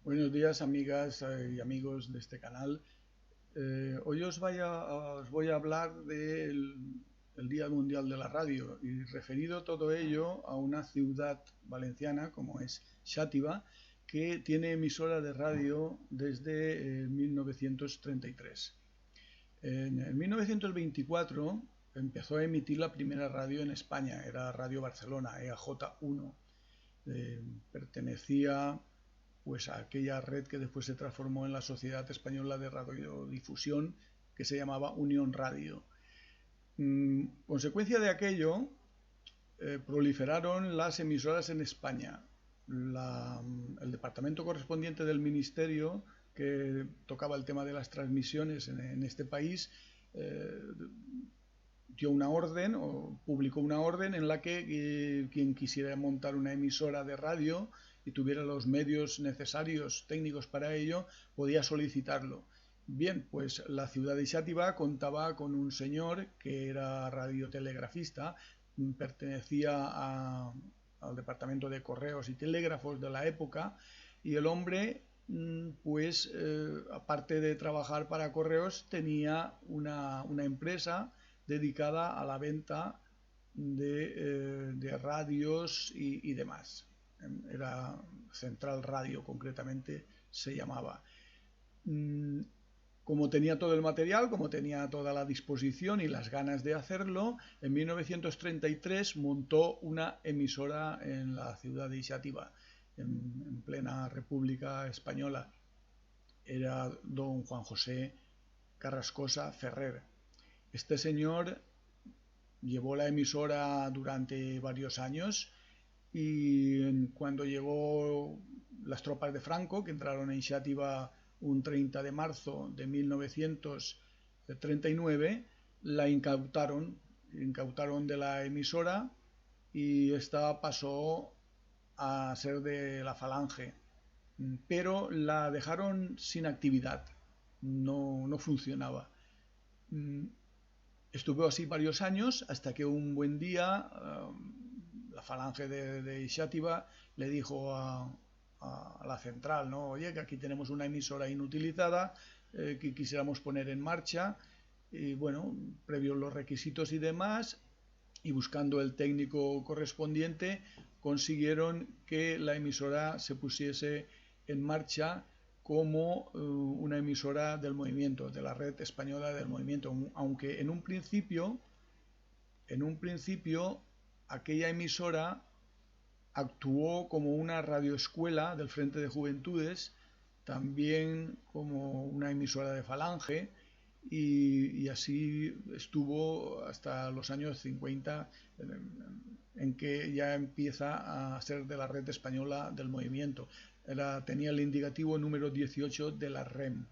Buenos días, amigas y amigos de este canal. Hoy os voy a hablar del el Día Mundial de la Radio y referido todo ello a una ciudad valenciana como es Xàtiva, que tiene emisora de radio desde 1933. En 1924 empezó a emitir la primera radio en España, era Radio Barcelona, EAJ1. Pertenecía pues a aquella red que después se transformó en la Sociedad Española de Radiodifusión, que se llamaba Unión Radio. Consecuencia de aquello, proliferaron las emisoras en España. El departamento correspondiente del ministerio que tocaba el tema de las transmisiones en este país dio una orden o publicó una orden en la que quien quisiera montar una emisora de radio y tuviera los medios necesarios técnicos para ello podía solicitarlo. Bien, pues la ciudad de Xàtiva contaba con un señor que era radiotelegrafista, pertenecía al departamento de correos y telégrafos de la época, y el hombre pues aparte de trabajar para correos tenía una empresa dedicada a la venta de radios y demás. Era Central Radio, concretamente se llamaba. Como tenía todo el material, como tenía toda la disposición y las ganas de hacerlo, en 1933 montó una emisora en la ciudad de Xàtiva, en plena República Española. Era don Juan José Carrascosa Ferrer. Este señor llevó la emisora durante varios años y cuando llegó las tropas de Franco, que entraron en Xàtiva un 30 de marzo de 1939, la incautaron de la emisora y esta pasó a ser de la Falange, pero la dejaron sin actividad, no funcionaba. Estuvo así varios años hasta que un buen día la Falange de Xàtiva le dijo a la central, ¿no? Oye, que aquí tenemos una emisora inutilizada que quisiéramos poner en marcha, y bueno, previos los requisitos y demás, y buscando el técnico correspondiente, consiguieron que la emisora se pusiese en marcha como una emisora del movimiento, de la red española del movimiento, aunque en un principio aquella emisora actuó como una radioescuela del Frente de Juventudes, también como una emisora de Falange, y así estuvo hasta los años 50, en que ya empieza a ser de la red española del movimiento. Tenía el indicativo número 18 de la REM.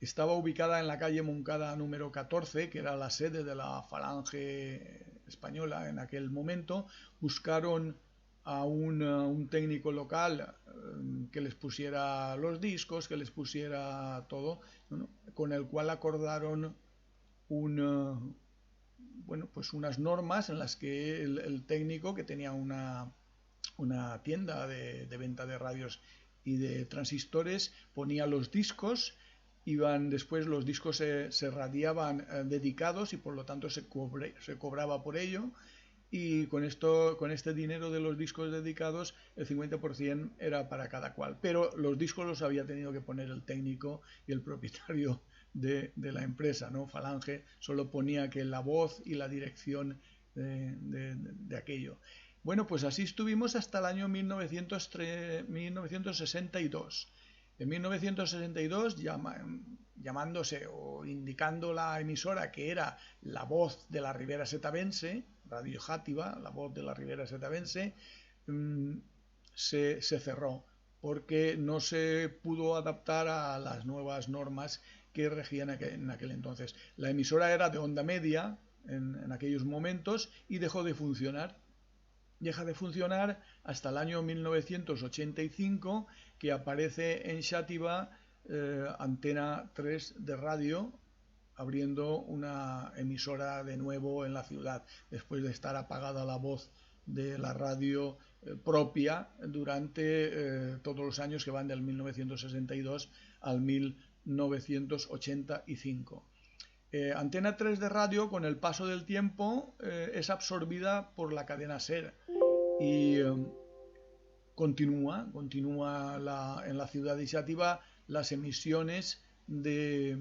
Estaba ubicada en la calle Moncada número 14, que era la sede de la Falange española en aquel momento. Buscaron a un técnico local que les pusiera los discos, que les pusiera todo, ¿no? Con el cual acordaron pues unas normas en las que el técnico, que tenía una tienda de venta de radios y de transistores, ponía los discos. Después los discos se radiaban dedicados y por lo tanto se cobraba por ello, y con este dinero de los discos dedicados el 50% era para cada cual, pero los discos los había tenido que poner el técnico y el propietario de la empresa, ¿no? Falange solo ponía que la voz y la dirección de aquello. Bueno, pues así estuvimos hasta el año 1962. En 1962, llamándose o indicando la emisora que era La Voz de la Ribera Setabense, Radio Xàtiva, La Voz de la Ribera Setabense, se cerró porque no se pudo adaptar a las nuevas normas que regían en aquel entonces. La emisora era de onda media en aquellos momentos y dejó de funcionar. Deja de funcionar hasta el año 1985, que aparece en Xàtiva Antena 3 de radio, abriendo una emisora de nuevo en la ciudad, después de estar apagada la voz de la radio propia durante todos los años que van del 1962 al 1985. Antena 3 de radio, con el paso del tiempo, es absorbida por la cadena SER y continúa en la ciudad de Xàtiva las emisiones de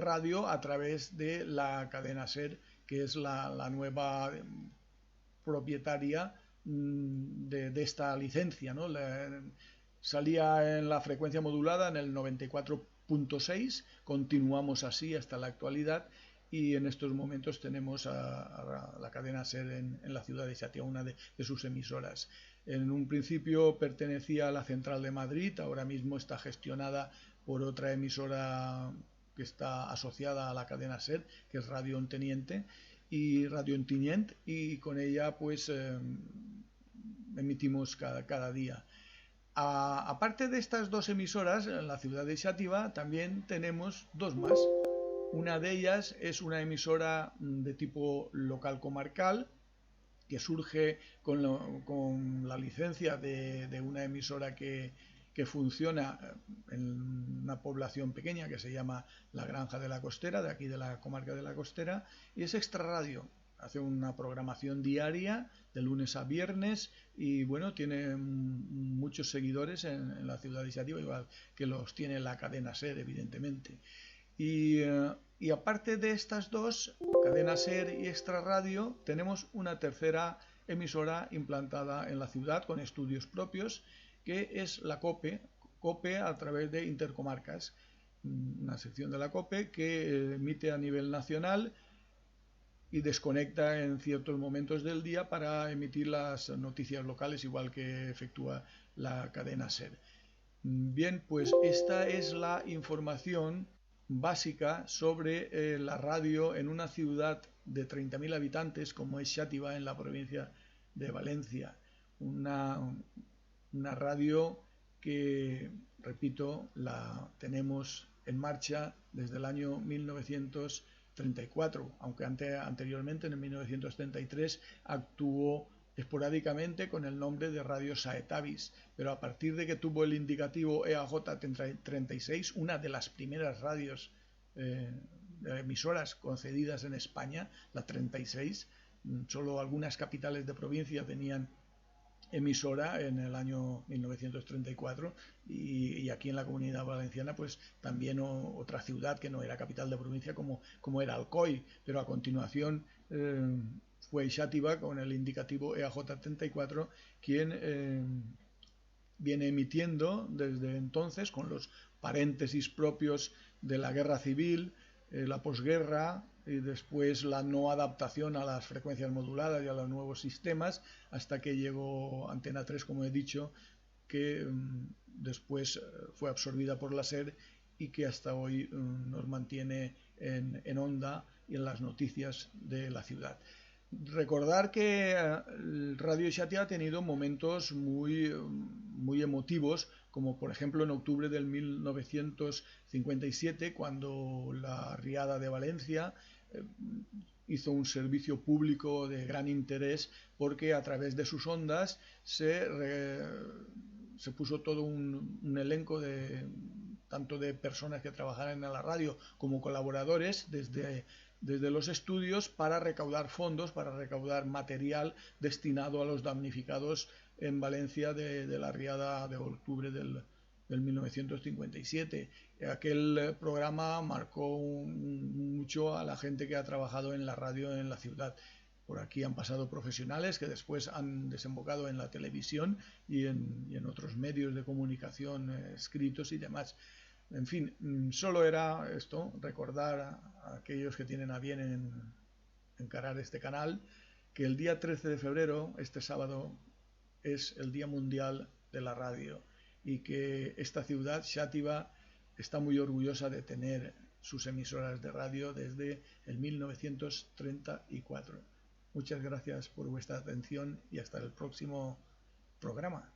radio a través de la cadena SER, que es la nueva propietaria de esta licencia, ¿no? Salía en la frecuencia modulada en el 94.6, continuamos así hasta la actualidad, y en estos momentos tenemos a la cadena SER en la ciudad de Xàtiva, una de sus emisoras. En un principio pertenecía a la Central de Madrid, ahora mismo está gestionada por otra emisora que está asociada a la cadena SER, que es Radio Onteniente, y con ella pues emitimos cada día. Aparte de estas dos emisoras, en la ciudad de Xàtiva también tenemos dos más. Una de ellas es una emisora de tipo local comarcal, que surge con la licencia de una emisora que funciona en una población pequeña que se llama La Granja de la Costera, de aquí de la comarca de la Costera, y es Extraradio. Hace una programación diaria de lunes a viernes y bueno, tiene muchos seguidores en la ciudad de Xàtiva, igual que los tiene la cadena SER, evidentemente. Y aparte de estas dos, cadena SER y Extraradio, tenemos una tercera emisora implantada en la ciudad con estudios propios, que es la COPE a través de Intercomarcas, una sección de la COPE que emite a nivel nacional y desconecta en ciertos momentos del día para emitir las noticias locales, igual que efectúa la cadena SER. Bien, pues esta es la información básica sobre la radio en una ciudad de 30.000 habitantes como es Xàtiva, en la provincia de Valencia. Una radio que, repito, la tenemos en marcha desde el año 1934, aunque anteriormente, en el 1933, actuó esporádicamente con el nombre de Radio Saetavis, pero a partir de que tuvo el indicativo EAJ36, una de las primeras radios emisoras concedidas en España, la 36, solo algunas capitales de provincia tenían emisora en el año 1934 y aquí en la Comunidad Valenciana pues también otra ciudad que no era capital de provincia como era Alcoi, pero a continuación fue Xàtiva con el indicativo EAJ34 quien viene emitiendo desde entonces, con los paréntesis propios de la guerra civil, la posguerra y después la no adaptación a las frecuencias moduladas y a los nuevos sistemas, hasta que llegó Antena 3, como he dicho, que después fue absorbida por la SER y que hasta hoy nos mantiene en onda y en las noticias de la ciudad. Recordar que Radio Xàtiva ha tenido momentos muy emotivos, como por ejemplo en octubre del 1957, cuando la Riada de Valencia hizo un servicio público de gran interés, porque a través de sus ondas se puso todo un elenco tanto de personas que trabajaran en la radio como colaboradores desde los estudios para recaudar fondos, para recaudar material destinado a los damnificados en Valencia de la riada de octubre del 1957. Aquel programa marcó mucho a la gente que ha trabajado en la radio en la ciudad. Por aquí han pasado profesionales que después han desembocado en la televisión y en otros medios de comunicación escritos y demás. En fin, solo era esto, recordar a aquellos que tienen a bien encarar este canal, que el día 13 de febrero, este sábado, es el Día Mundial de la Radio y que esta ciudad, Xàtiva, está muy orgullosa de tener sus emisoras de radio desde el 1934. Muchas gracias por vuestra atención y hasta el próximo programa.